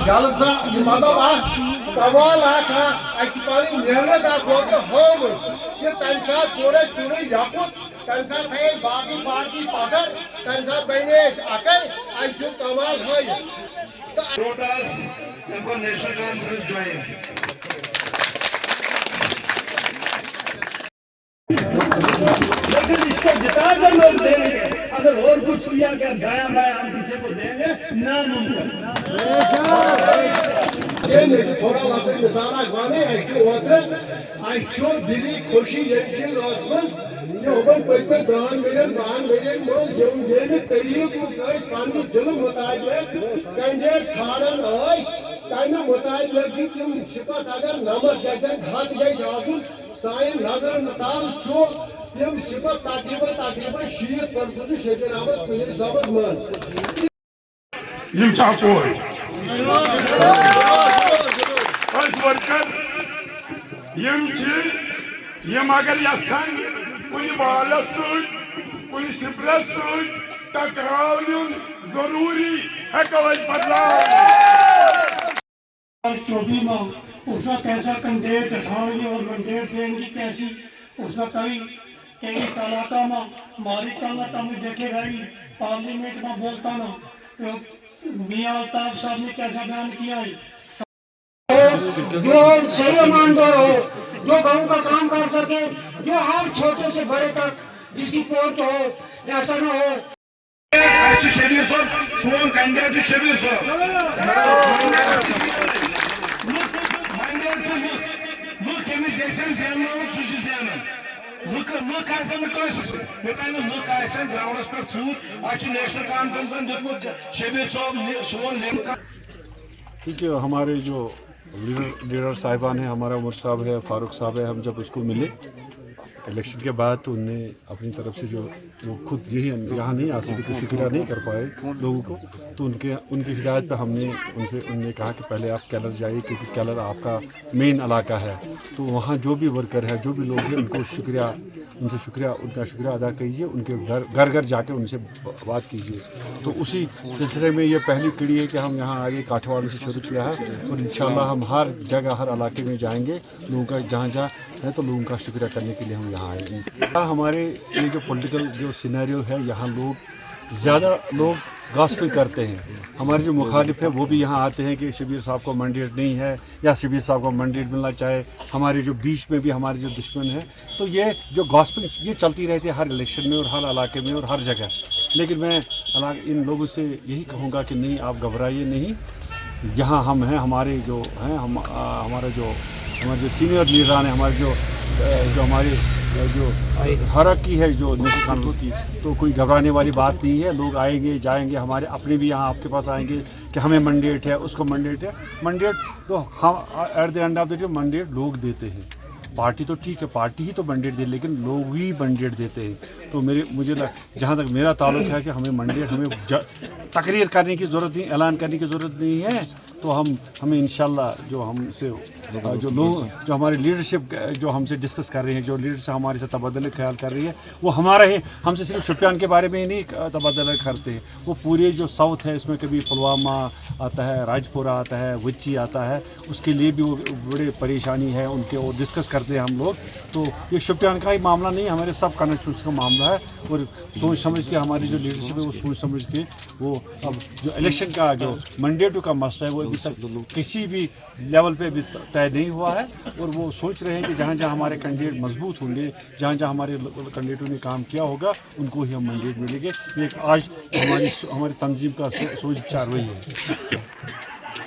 जलसा मतलब कमाल पानी मेहनत होमस कि तम सात कोर कुन यकुत तम सात थे बाकी बाकी पकड़ तम सात बने अकई कमाल नेशनल कॉन्फ्रेंस ज्वाइन लेकिन इसको जिता कर लोग देंगे अगर और कुछ किया क्या गाया बाया हम किसी को देंगे नामुमकिन थोड़ा लगे मिसाल गाने दिली खुशी पे दान मिलन ये तरीक पानी दिल मुताबिक कैंडिडेट छाड़न तमें मुताबिक तम सिफत अगर नमक गन हद गन सान नजर नताल तम सिफत तकरीबन 60% शबीर अहमद कुली साहब मज अगर यहान कुन बालस कुन सिपरस टकराव जरूरी चौबी माह उसका कैसा कैंडिडेट दिखाएंगे और मैंडेट देंगे कैसी उसका कई साल में हमारी ताकत हमें देखे भाई पार्लियामेंट में बोलता ना मियां अल्ताफ साहब ने कैसा बयान किया है जो सही ईमानदार हो जो गांव का काम कर सके जो हर छोटे से बड़े तक जिसकी पहुंच हो ऐसा ना हो शबीर साहब सोन कैंडिडेट शबीर क्योंकि हमारे जो लीडर साहिबान हैं, हमारा उमर साहब है, फारूक साहब है, हम जब उसको मिले इलेक्शन के बाद तो उनने अपनी तरफ से जो वो खुद यही यहाँ नहीं आ सके तो शुक्रिया नहीं कर पाए लोगों को, तो उनकी हिदायत पर उनने कहा कि पहले आप कैलर जाइए क्योंकि कैलर आपका मेन इलाका है, तो वहाँ जो भी वर्कर है जो भी लोग हैं उनका शुक्रिया अदा कीजिए, उनके घर घर जाकर उनसे बात कीजिए। तो उसी सिलसिले में ये पहली कड़ी है कि हम यहाँ आगे काठवाड़ से शुरू किया है और इंशाल्लाह हम हर जगह हर इलाके में जाएंगे, लोगों का जहाँ जहाँ है तो लोगों का शुक्रिया करने के लिए हम यहाँ आएंगे। हमारे ये जो पॉलिटिकल जो सिनेरियो है यहाँ ज़्यादा लोग गॉसिपिंग करते हैं, हमारे जो मुखालिफ है वो भी यहाँ आते हैं कि शबीर साहब को मैंडेट नहीं है या शबीर साहब को मैंडेट मिलना चाहे, हमारे जो बीच में भी हमारे जो दुश्मन हैं, तो ये जो गॉसिपिंग ये चलती रहती है हर इलेक्शन में और हर इलाके में और हर जगह। लेकिन मैं इन लोगों से यही कहूँगा कि नहीं, आप घबराइए नहीं, यहाँ हम हैं, हमारे जो हैं हमारे जो सीनियर लीडरान हैं, हमारे जो हमारे जो हरकी है जो नेशनल कॉन्फ्रेंस की, तो कोई घबराने वाली बात नहीं है। लोग आएंगे जाएंगे, हमारे अपने भी यहाँ आपके पास आएंगे कि हमें मैंडेट है, उसको मैंडेट है। मैंडेट तो हम at the end of the day mandate लोग देते हैं, पार्टी तो ठीक है, पार्टी ही तो मैंडेट दे, लेकिन लोग ही मैंडेट देते हैं। तो मुझे जहाँ तक मेरा ताल्लुक है कि हमें मैंडेट हमें तकरीर करने की ज़रूरत नहीं, ऐलान करने की ज़रूरत नहीं है। तो हमें इंशाल्लाह जो हमसे जो लोग जो हमारी लीडरशिप जो हमसे डिस्कस कर रही है, जो लीडरशिप हमारे से तबादले ख्याल कर रही है, वो हमारा ही, हमसे सिर्फ शोपियान के बारे में ही नहीं तबादला करते हैं, वो पूरे जो साउथ है इसमें कभी पुलवामा आता है, राजपुरा आता है, विच्ची आता है, उसके लिए भी वो बड़े परेशानी है उनके, वो डिस्कस करते हैं हम लोग। तो ये शोपियान का ही मामला नहीं, हमारे सब कनेक्शंस का मामला है और सोच समझ के हमारी जो लीडरशिप है वो सोच समझ के वो अब जो इलेक्शन का जो मैंडेटों का मसला है वो अभी तक किसी भी लेवल पे भी तय नहीं हुआ है और वो सोच रहे हैं कि जहाँ जहाँ हमारे कैंडिडेट मजबूत होंगे, जहाँ जहाँ हमारे कैंडिडेटों ने काम किया होगा उनको ही हम मैंडेट मिलेंगे। एक आज हमारी तंजीम का सोच विचार वही है।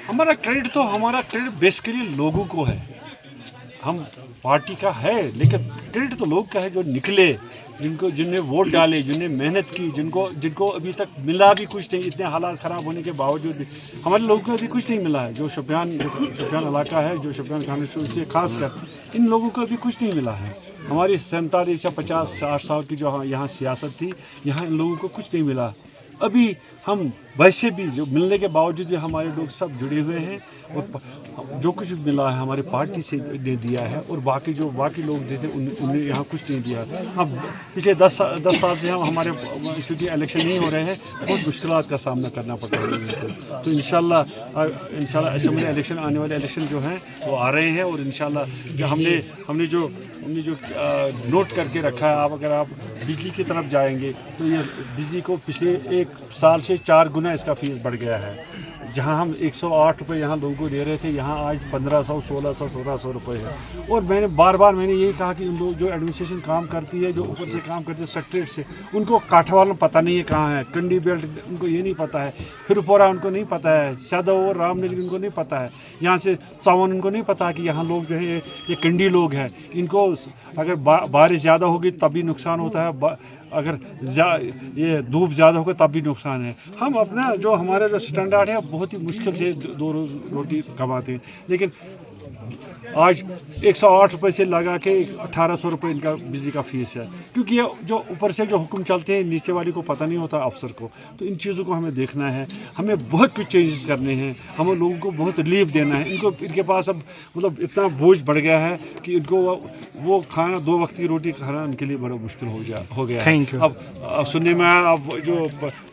हमारा क्रेडिट बेसिकली लोगों को है, हम पार्टी का है लेकिन क्रेडिट तो लोग का है जो निकले, जिनने वोट डाले, जिनने मेहनत की, जिनको अभी तक मिला भी कुछ नहीं, इतने हालात ख़राब होने के बावजूद भी हमारे लोगों को अभी कुछ नहीं मिला है। जो शोपियान इलाका है, जो शोपियान कॉन्स्टिट्यूंसी खास कर इन लोगों को अभी कुछ नहीं मिला है। हमारी 47 या 50-60 साल की जो यहाँ सियासत थी, यहाँ इन लोगों को कुछ नहीं मिला। अभी हम वैसे भी जो मिलने के बावजूद भी हमारे लोग सब जुड़े हुए हैं और जो कुछ मिला है हमारी पार्टी से ने दिया है और बाकी लोग जो थे उन्हें यहाँ कुछ नहीं दिया। अब पिछले 10 साल से हम हमारे चूँकि इलेक्शन नहीं हो रहे हैं, बहुत मुश्किलात का सामना करना पड़ रहा है। तो इंशाल्लाह असेंबली इलेक्शन, आने वाले इलेक्शन जो हैं वो आ रहे हैं और इंशाल्लाह जो हमने जो नोट करके रखा है, अगर आप बिजली की तरफ जाएंगे तो ये बिजली को पिछले 1 साल से 4 गुना इसका फीस बढ़ गया है। जहाँ हम 108 रुपये यहाँ लोगों को दे रहे थे, यहाँ आज 1500, 1600, 1700 रुपये है। और मैंने बार यही कहा कि उन लोग जो एडमिनिस्ट्रेशन काम करती है, जो ऊपर से काम करते हैं सेक्रेटरीट से, उनको काठवाल में पता नहीं है कहाँ है, कंडी बेल्ट उनको ये नहीं पता है, हिरपोरा उनको नहीं पता है, सादव और रामनगर उनको नहीं पता है, यहाँ से चावन उनको नहीं पता है कि यहाँ लोग जो है ये कंडी लोग हैं। इनको अगर बारिश ज़्यादा होगी तब भी नुकसान होता है, अगर ये धूप ज़्यादा होगा तब भी नुकसान है। हम अपना जो हमारा जो स्टैंडर्ड है बहुत ही मुश्किल से 2 रोज़ रोटी कमाते हैं, लेकिन आज 108 रुपये से लगा के 1800 रुपये इनका बिजली का फीस है, क्योंकि ये जो ऊपर से जो हुक्म चलते हैं नीचे वाले को पता नहीं होता अफसर को। तो इन चीज़ों को हमें देखना है, हमें बहुत कुछ चेंजेस करने हैं, हमें लोगों को बहुत रिलीफ देना है। इनके पास अब मतलब इतना बोझ बढ़ गया है कि इनको वो खाना 2 वक्त की रोटी खाना इनके लिए बड़ा मुश्किल हो गया है। अब सुनने में आया अब जो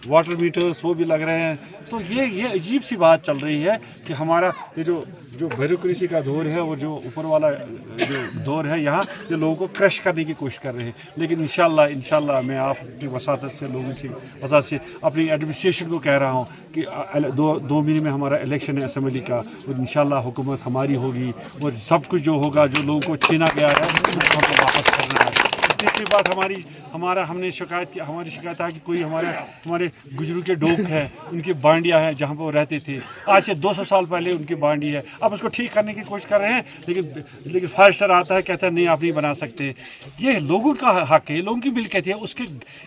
वाटर मीटर्स वो भी लग रहे हैं। तो ये अजीब सी बात चल रही है कि हमारा ये जो ब्यूरोक्रेसी का दौर है और जो ऊपर वाला जो दौर है, यहाँ ये लोगों को क्रश करने की कोशिश कर रहे हैं। लेकिन इंशाल्लाह मैं आपकी वसात से, लोगों की वसात से अपनी एडमिनिस्ट्रेशन को कह रहा हूँ कि 2 महीने में हमारा इलेक्शन है असेंबली का, और इंशाल्लाह हुकूमत हमारी होगी और सब कुछ जो होगा, जो लोगों को छीना गया है उसको हमको वापस करना है। तीसरी बात हमारी शिकायत है कि कोई हमारे गुजरू के डोक है, उनकी बांडियाँ हैं जहाँ पर वो रहते थे, आज से 200 साल पहले उनकी बांडी है। अब उसको ठीक करने की कोशिश कर रहे हैं, लेकिन फॉरेस्टर आता है, कहता है नहीं आप नहीं बना सकते। ये लोगों का हक है, लोगों की मिल्कियत है,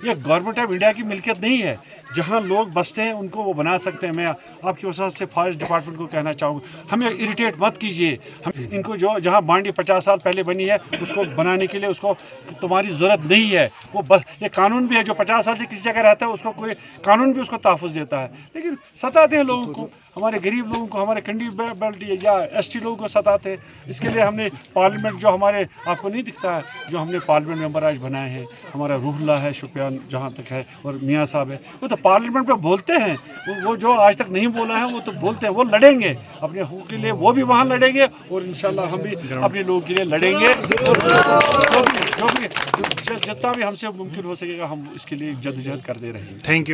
ये गवर्नमेंट ऑफ इंडिया की मिल्कियत नहीं है। जहाँ लोग बसते हैं उनको वो बना सकते हैं। मैं आपकी वजह से फॉरेस्ट डिपार्टमेंट को कहना चाहूँगा, हमें इरिटेट मत कीजिए। हम इनको जो जहाँ बांडी 50 साल पहले बनी है उसको बनाने के लिए उसको तुम्हारी ज़रूरत नहीं है। वो बस ये कानून भी है, जो 50 साल से किसी जगह रहता है उसको कोई कानून भी उसको तहफ़्फ़ुज़ देता है, लेकिन सताते हैं लोगों को, हमारे गरीब लोगों को, हमारे कंडी बेल्ट या ST लोगों को सताते हैं। इसके लिए हमने पार्लियामेंट जो हमारे आपको नहीं दिखता है, जो हमने पार्लियामेंट मेंबर आज बनाए हैं, हमारा रूहुल्लाह है, शुपियान जहाँ तक है, और मियाँ साहब है, वो तो पार्लियामेंट में बोलते हैं। वो जो आज तक नहीं बोला है वो तो बोलते हैं, वो लड़ेंगे अपने हक़ के लिए, वो भी वहाँ लड़ेंगे और इंशाल्लाह हम भी अपने लोगों के लिए लड़ेंगे। और जो भी जितना भी हमसे मुमकिन हो सकेगा हम इसके लिए जद्दोजहद करते रहेंगे। Thank you.